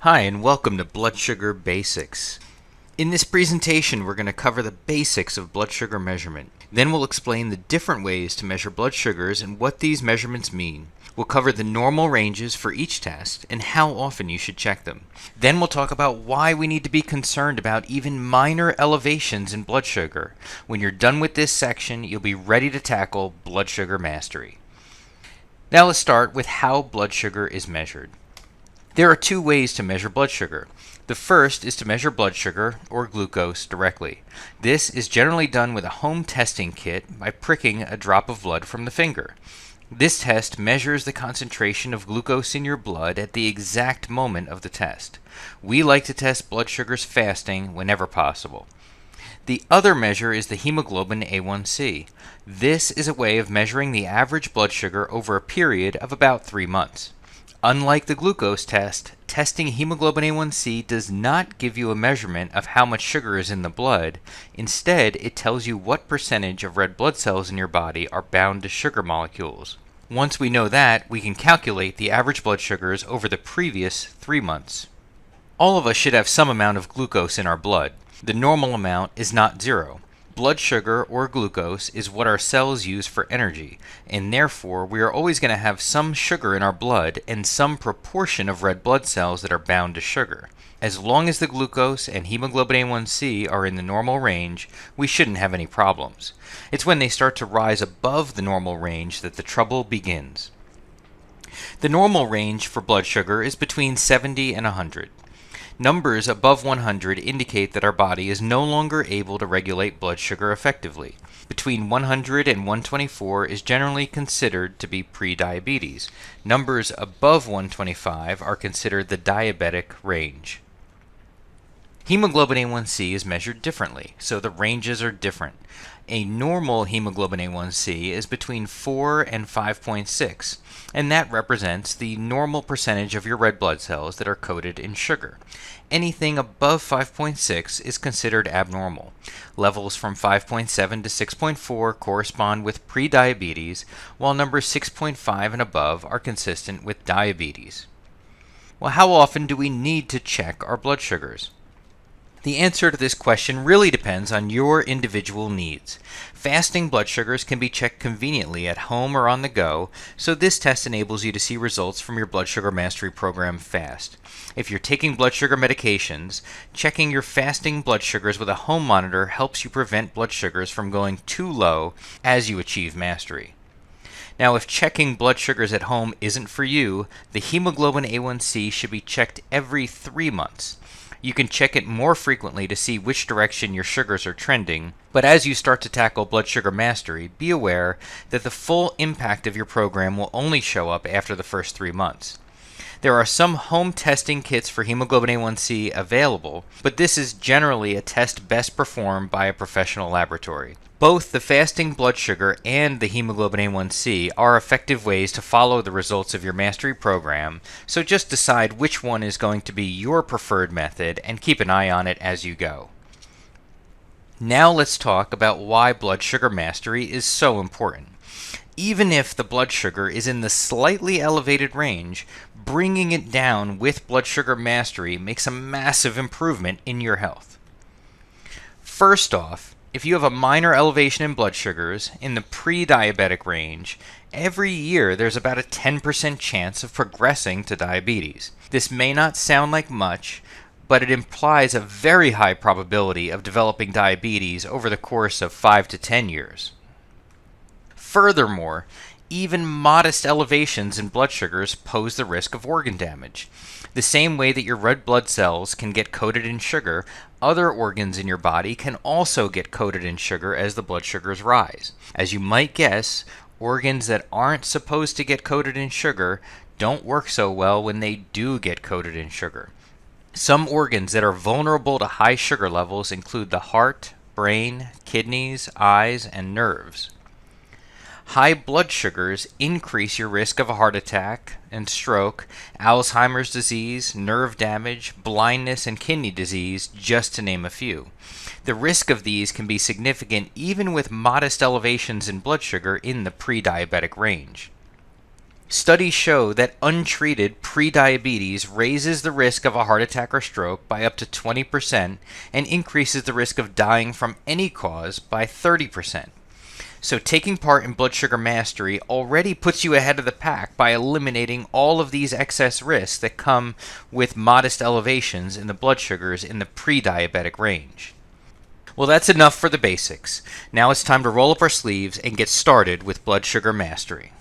Hi, and welcome to Blood Sugar Basics. In this presentation, we're going to cover the basics of blood sugar measurement. Then we'll explain the different ways to measure blood sugars and what these measurements mean. We'll cover the normal ranges for each test and how often you should check them. Then we'll talk about why we need to be concerned about even minor elevations in blood sugar. When you're done with this section, you'll be ready to tackle blood sugar mastery. Now let's start with how blood sugar is measured. There are two ways to measure blood sugar. The first is to measure blood sugar, or glucose, directly. This is generally done with a home testing kit by pricking a drop of blood from the finger. This test measures the concentration of glucose in your blood at the exact moment of the test. We like to test blood sugars fasting whenever possible. The other measure is the hemoglobin A1C. This is a way of measuring the average blood sugar over a period of about 3 months. Unlike the glucose test, testing hemoglobin A1C does not give you a measurement of how much sugar is in the blood. Instead, it tells you what percentage of red blood cells in your body are bound to sugar molecules. Once we know that, we can calculate the average blood sugars over the previous 3 months. All of us should have some amount of glucose in our blood. The normal amount is not zero. Blood sugar, or glucose, is what our cells use for energy, and therefore we are always going to have some sugar in our blood and some proportion of red blood cells that are bound to sugar. As long as the glucose and hemoglobin A1C are in the normal range, we shouldn't have any problems. It's when they start to rise above the normal range that the trouble begins. The normal range for blood sugar is between 70 and 100. Numbers above 100 indicate that our body is no longer able to regulate blood sugar effectively. Between 100 and 124 is generally considered to be prediabetes. Numbers above 125 are considered the diabetic range. Hemoglobin A1C is measured differently, so the ranges are different. A normal hemoglobin A1C is between 4 and 5.6, and that represents the normal percentage of your red blood cells that are coated in sugar. Anything above 5.6 is considered abnormal. Levels from 5.7 to 6.4 correspond with prediabetes, while numbers 6.5 and above are consistent with diabetes. Well, how often do we need to check our blood sugars? The answer to this question really depends on your individual needs. Fasting blood sugars can be checked conveniently at home or on the go, so this test enables you to see results from your blood sugar mastery program fast. If you're taking blood sugar medications, checking your fasting blood sugars with a home monitor helps you prevent blood sugars from going too low as you achieve mastery. Now, if checking blood sugars at home isn't for you, the hemoglobin A1C should be checked every 3 months. You can check it more frequently to see which direction your sugars are trending, but as you start to tackle blood sugar mastery, be aware that the full impact of your program will only show up after the first 3 months. There are some home testing kits for hemoglobin A1C available, but this is generally a test best performed by a professional laboratory. Both the fasting blood sugar and the hemoglobin A1C are effective ways to follow the results of your mastery program, so just decide which one is going to be your preferred method and keep an eye on it as you go. Now let's talk about why blood sugar mastery is so important. Even if the blood sugar is in the slightly elevated range, bringing it down with blood sugar mastery makes a massive improvement in your health. First off, if you have a minor elevation in blood sugars in the pre-diabetic range, every year there's about a 10% chance of progressing to diabetes. This may not sound like much, but it implies a very high probability of developing diabetes over the course of 5 to 10 years. Furthermore, even modest elevations in blood sugars pose the risk of organ damage. The same way that your red blood cells can get coated in sugar, other organs in your body can also get coated in sugar as the blood sugars rise. As you might guess, organs that aren't supposed to get coated in sugar don't work so well when they do get coated in sugar. Some organs that are vulnerable to high sugar levels include the heart, brain, kidneys, eyes, and nerves. High blood sugars increase your risk of a heart attack and stroke, Alzheimer's disease, nerve damage, blindness, and kidney disease, just to name a few. The risk of these can be significant even with modest elevations in blood sugar in the pre-diabetic range. Studies show that untreated prediabetes raises the risk of a heart attack or stroke by up to 20% and increases the risk of dying from any cause by 30%. So taking part in Blood Sugar Mastery already puts you ahead of the pack by eliminating all of these excess risks that come with modest elevations in the blood sugars in the pre-diabetic range. Well, that's enough for the basics. Now it's time to roll up our sleeves and get started with Blood Sugar Mastery.